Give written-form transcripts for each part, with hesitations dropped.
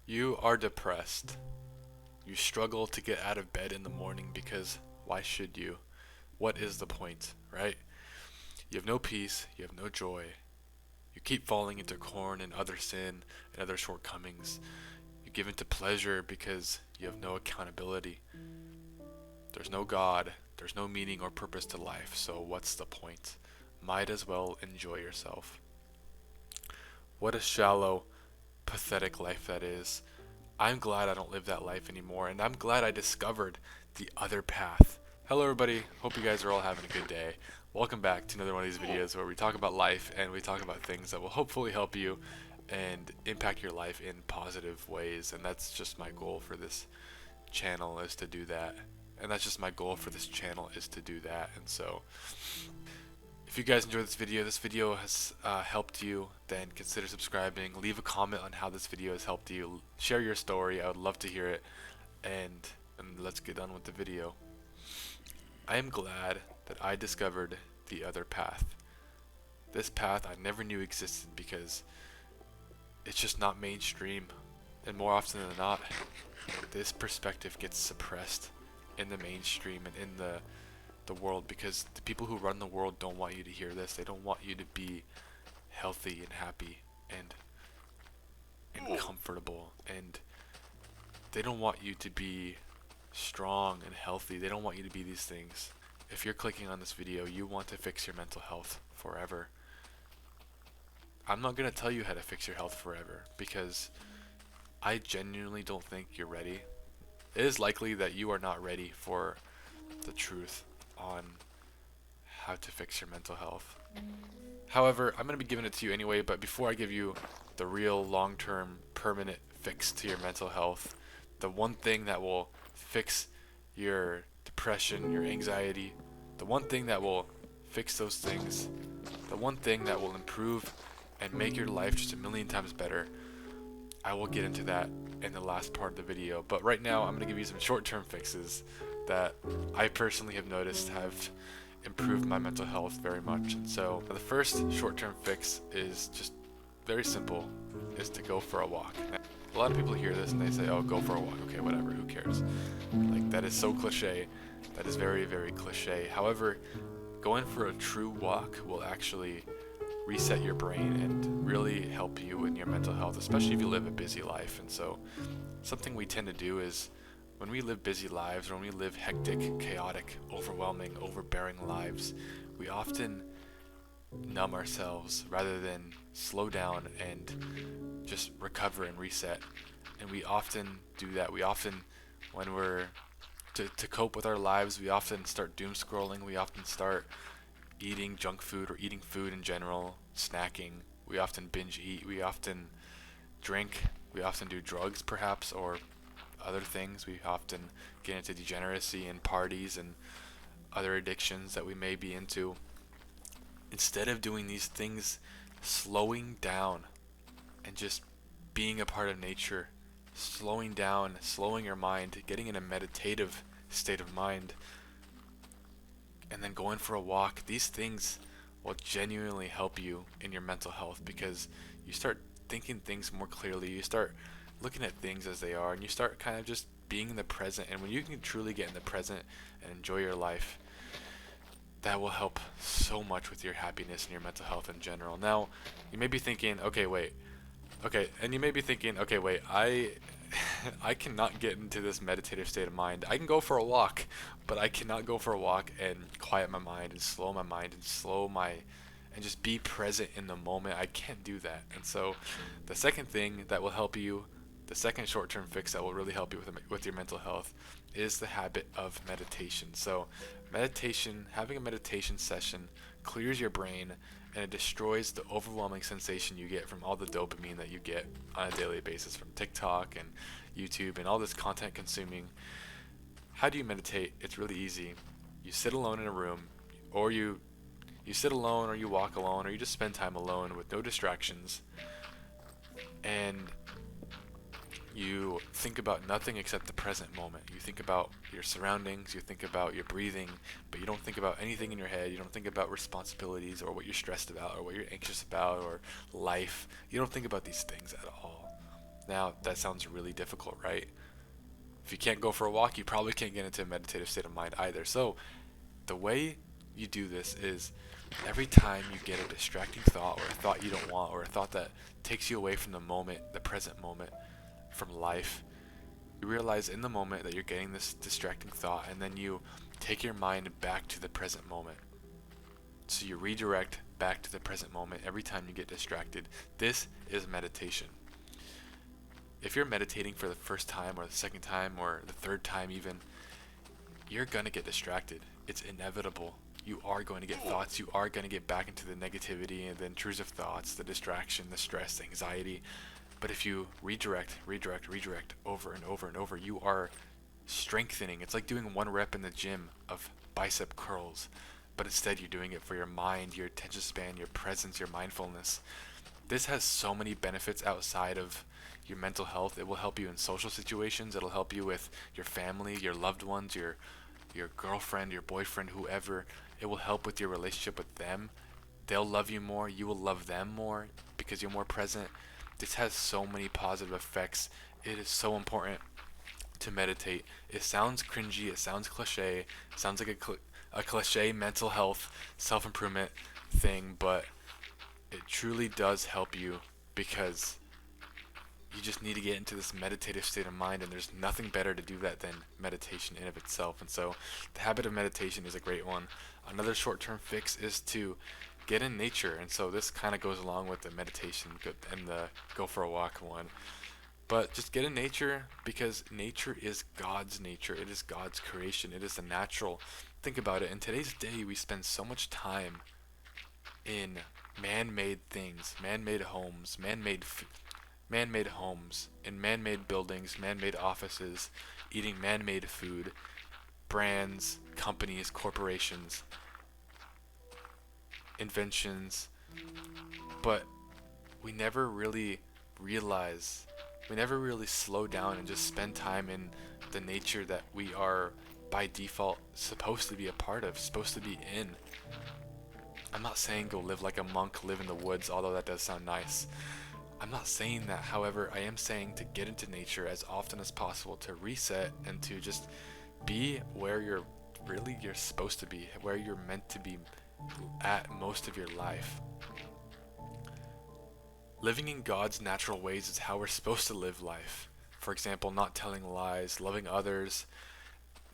You are depressed. You struggle to get out of bed in the morning because why should you? What is the point, right? You have no peace, you have no joy. You keep falling into corn and other sin and other shortcomings. You give into pleasure because you have no accountability. There's no God, there's no meaning or purpose to life, so what's the point? Might as well enjoy yourself. What a shallow, pathetic life that is. I'm glad I don't live that life anymore, and I'm glad I discovered the other path. Hello, everybody. Hope you guys are all having a good day. Welcome back to another one of these videos where we talk about life and we talk about things that will hopefully help you and impact your life in positive ways. And that's just my goal for this channel is to do that. And that's just my goal for this channel is to do that. And so, if you guys enjoyed this video has helped you, then consider subscribing. Leave a comment on how this video has helped you. Share your story. I would love to hear it. And let's get on with the video. I am glad that I discovered the other path. This path I never knew existed because it's just not mainstream. And more often than not, this perspective gets suppressed in the mainstream and in the world because the people who run the world don't want you to hear this. They don't want you to be healthy and happy and comfortable, and they don't want you to be strong and healthy. They don't want you to be these things. If you're clicking on this video, you want to fix your mental health forever. I'm not going to tell you how to fix your health forever because I genuinely don't think you're ready. It is likely that you are not ready for the truth on how to fix your mental health. However, I'm going to be giving it to you anyway, but before I give you the real long-term permanent fix to your mental health, the one thing that will fix your depression, your anxiety, the one thing that will fix those things, the one thing that will improve and make your life just a million times better, I will get into that in the last part of the video. But right now, I'm going to give you some short-term fixes that I personally have noticed have improved my mental health very much. And so the first short-term fix is just very simple, is to go for a walk. Now, a lot of people hear this and they say, oh, go for a walk. Okay, whatever, who cares? Like, that is so cliche. That is very, very cliche. However, going for a true walk will actually reset your brain and really help you in your mental health, especially if you live a busy life. And so something we tend to do is when we live busy lives, or when we live hectic, chaotic, overwhelming, overbearing lives, we often numb ourselves rather than slow down and just recover and reset. And we often do that. We often, when we're to cope with our lives, we often start doom scrolling. We often start eating junk food or eating food in general, snacking. We often binge eat. We often drink. We often do drugs perhaps, or other things. We often get into degeneracy and parties and other addictions that we may be into. Instead of doing these things, slowing down and just being a part of nature, slowing down, slowing your mind, getting in a meditative state of mind, and then going for a walk, these things will genuinely help you in your mental health because you start thinking things more clearly. You start looking at things as they are, and you start kind of just being in the present. And when you can truly get in the present and enjoy your life, that will help so much with your happiness and your mental health in general. Now, you may be thinking, okay, wait, I cannot get into this meditative state of mind. I can go for a walk, but I cannot go for a walk and quiet my mind and slow my mind and just be present in the moment. I can't do that. And so the second thing that will help you, the second short-term fix that will really help you with your mental health is the habit of meditation. So meditation, having a meditation session clears your brain and it destroys the overwhelming sensation you get from all the dopamine that you get on a daily basis from TikTok and YouTube and all this content consuming. How do you meditate? It's really easy. You sit alone in a room, or you sit alone, or you walk alone, or you just spend time alone with no distractions, and you think about nothing except the present moment. You think about your surroundings, you think about your breathing, but you don't think about anything in your head. You don't think about responsibilities or what you're stressed about or what you're anxious about or life. You don't think about these things at all. Now, that sounds really difficult, right? If you can't go for a walk, you probably can't get into a meditative state of mind either. So, the way you do this is every time you get a distracting thought, or a thought you don't want, or a thought that takes you away from the moment, the present moment, from life, you realize in the moment that you're getting this distracting thought, and then you take your mind back to the present moment. So you redirect back to the present moment every time you get distracted. This is meditation. If you're meditating for the first time, or the second time, or the third time even, you're gonna get distracted. It's inevitable. You are going to get thoughts. You are going to get back into the negativity and the intrusive thoughts, the distraction, the stress, the anxiety. But if you redirect over and over and over, you are strengthening. It's like doing 1 rep in the gym of bicep curls, but instead you're doing it for your mind, your attention span, your presence, your mindfulness. This has so many benefits outside of your mental health. It will help you in social situations. It'll help you with your family, your loved ones, your girlfriend, your boyfriend, whoever. It will help with your relationship with them. They'll love you more. You will love them more because you're more present. This has so many positive effects. It is so important to meditate. It sounds cringy. It sounds cliche. It sounds like a cliche mental health, self-improvement thing, but it truly does help you because you just need to get into this meditative state of mind, and there's nothing better to do that than meditation in of itself. And so the habit of meditation is a great one. Another short-term fix is to get in nature, and so this kind of goes along with the meditation and the go for a walk one. But just get in nature, because nature is God's nature. It is God's creation. It is the natural. Think about it. In today's day, we spend so much time in man-made things, man-made homes, in man-made buildings, man-made offices, eating man-made food, brands, companies, corporations, inventions, but we never really slow down and just spend time in the nature that we are by default supposed to be a part of, supposed to be in. I'm not saying go live like a monk, live in the woods, although that does sound nice. I'm not saying that. However, I am saying to get into nature as often as possible, to reset and to just be where you're supposed to be, where you're meant to be at most of your life. Living in God's natural ways is how we're supposed to live life. For example, not telling lies, loving others.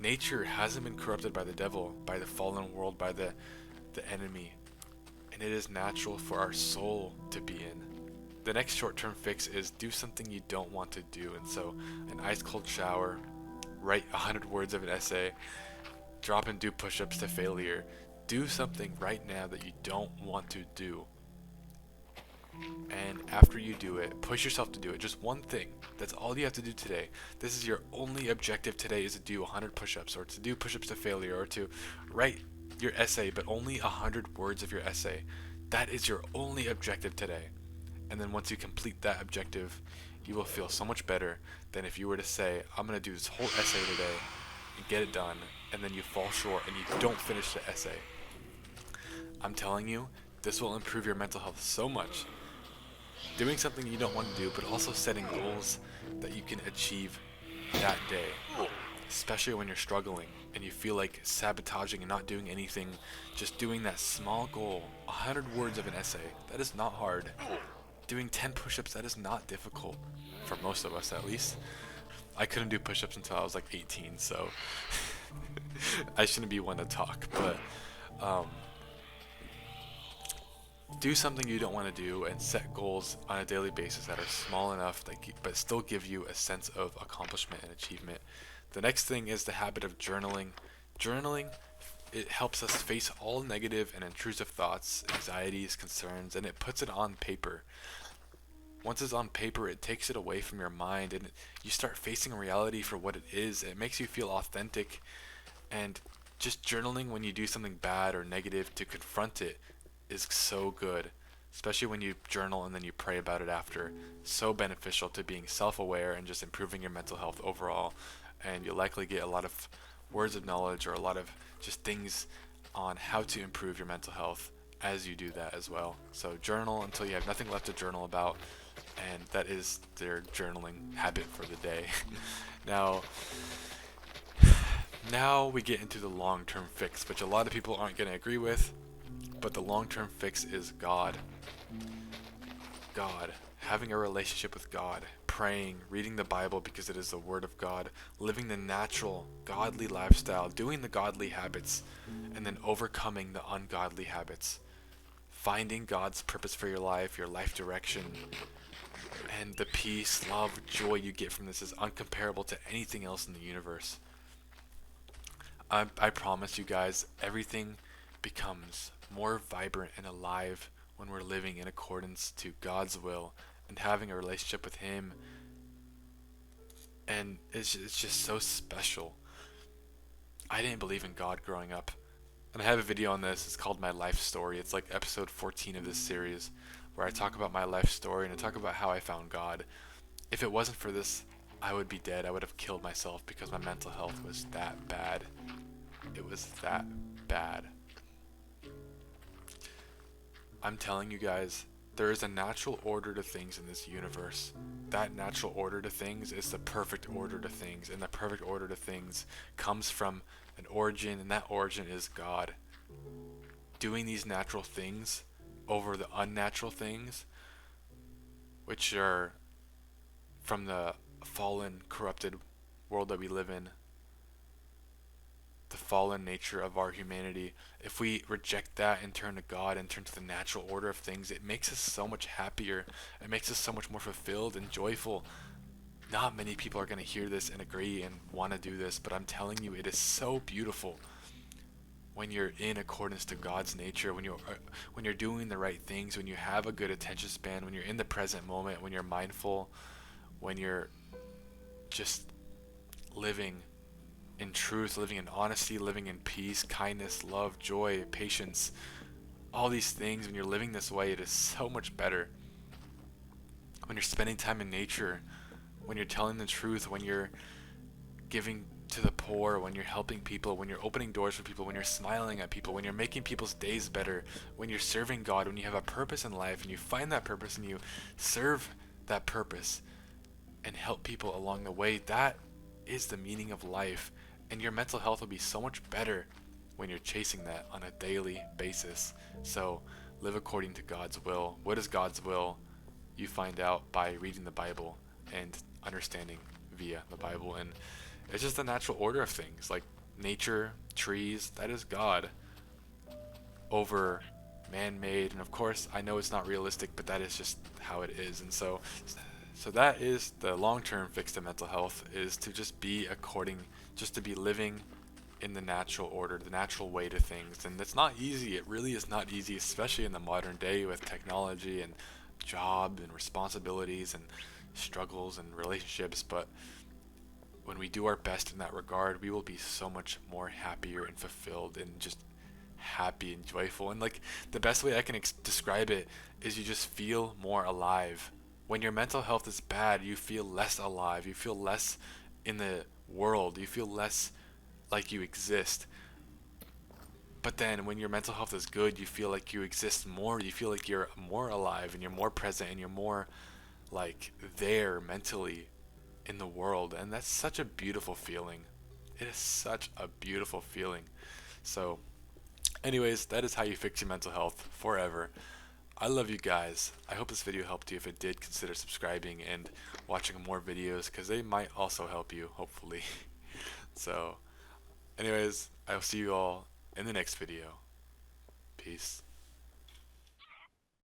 Nature hasn't been corrupted by the devil, by the fallen world, by the enemy, and it is natural for our soul to be in. The next short-term fix is do something you don't want to do, and so an ice-cold shower, write 100 words of an essay, drop and do push-ups to failure. Do something right now that you don't want to do. And after you do it, push yourself to do it. Just one thing. That's all you have to do today. This is your only objective today, is to do 100 push-ups, or to do push-ups to failure, or to write your essay, but only 100 words of your essay. That is your only objective today. And then once you complete that objective, you will feel so much better than if you were to say, I'm going to do this whole essay today and get it done, and then you fall short and you don't finish the essay. I'm telling you, this will improve your mental health so much. Doing something you don't want to do, but also setting goals that you can achieve that day, especially when you're struggling and you feel like sabotaging and not doing anything. Just doing that small goal, 100 words of an essay, that is not hard. Doing 10 push-ups, that is not difficult, for most of us at least. I couldn't do push-ups until I was like 18, so I shouldn't be one to talk, but do something you don't want to do and set goals on a daily basis that are small enough but still give you a sense of accomplishment and achievement. The next thing is the habit of journaling. Journaling, it helps us face all negative and intrusive thoughts, anxieties, concerns, and it puts it on paper. Once it's on paper, it takes it away from your mind, and you start facing reality for what it is. It makes you feel authentic, and just journaling when you do something bad or negative, to confront it, is so good, especially when you journal and then you pray about it after. So beneficial to being self-aware and just improving your mental health overall, and you'll likely get a lot of words of knowledge or a lot of just things on how to improve your mental health as you do that as well. So journal until you have nothing left to journal about, and that is their journaling habit for the day. Now, now we get into the long-term fix, which a lot of people aren't going to agree with, but the long-term fix is God. God, having a relationship with God, praying, reading the Bible because it is the Word of God, living the natural, godly lifestyle, doing the godly habits, and then overcoming the ungodly habits. Finding God's purpose for your life direction, and the peace, love, joy you get from this is uncomparable to anything else in the universe. I promise you guys, everything becomes more vibrant and alive when we're living in accordance to God's will and having a relationship with Him. And it's just so special. I didn't believe in God growing up. And I have a video on this. It's called My Life Story. It's like episode 14 of this series, where I talk about my life story and I talk about how I found God. If it wasn't for this, I would be dead. I would have killed myself because my mental health was that bad. It was that bad. I'm telling you guys, there is a natural order to things in this universe. That natural order to things is the perfect order to things, and the perfect order to things comes from an origin, and that origin is God. Doing these natural things over the unnatural things, which are from the fallen, corrupted world that we live in, the fallen nature of our humanity. If we reject that and turn to God and turn to the natural order of things, it makes us so much happier. It makes us so much more fulfilled and joyful. Not many people are going to hear this and agree and want to do this, but I'm telling you, it is so beautiful when you're in accordance to God's nature, when you're doing the right things, when you have a good attention span, when you're in the present moment, when you're mindful, when you're just living in truth, living in honesty, living in peace, kindness, love, joy, patience, all these things. When you're living this way, it is so much better. When you're spending time in nature, when you're telling the truth, when you're giving to the poor, when you're helping people, when you're opening doors for people, when you're smiling at people, when you're making people's days better, when you're serving God, when you have a purpose in life and you find that purpose and you serve that purpose and help people along the way, that is the meaning of life. And your mental health will be so much better when you're chasing that on a daily basis. So live according to God's will. What is God's will? You find out by reading the Bible and understanding via the Bible. And it's just the natural order of things, like nature, trees, that is God over man-made. And of course, I know it's not realistic, but that is just how it is. And so that is the long-term fix to mental health, is to just be just to be living in the natural order, the natural way to things. And it's not easy. It really is not easy, especially in the modern day with technology and job and responsibilities and struggles and relationships. But when we do our best in that regard, we will be so much more happier and fulfilled and just happy and joyful. And like the best way I can describe it is you just feel more alive. When your mental health is bad, you feel less alive. You feel less in the world. You feel less like you exist. But then when your mental health is good, you feel like you exist more. You feel like you're more alive and you're more present and you're more like there mentally in the world. And that's such a beautiful feeling. It is such a beautiful feeling. So anyways, that is how you fix your mental health forever. I love you guys. I hope this video helped you. If it did, consider subscribing and watching more videos, because they might also help you, hopefully. So anyways, I'll see you all in the next video. Peace.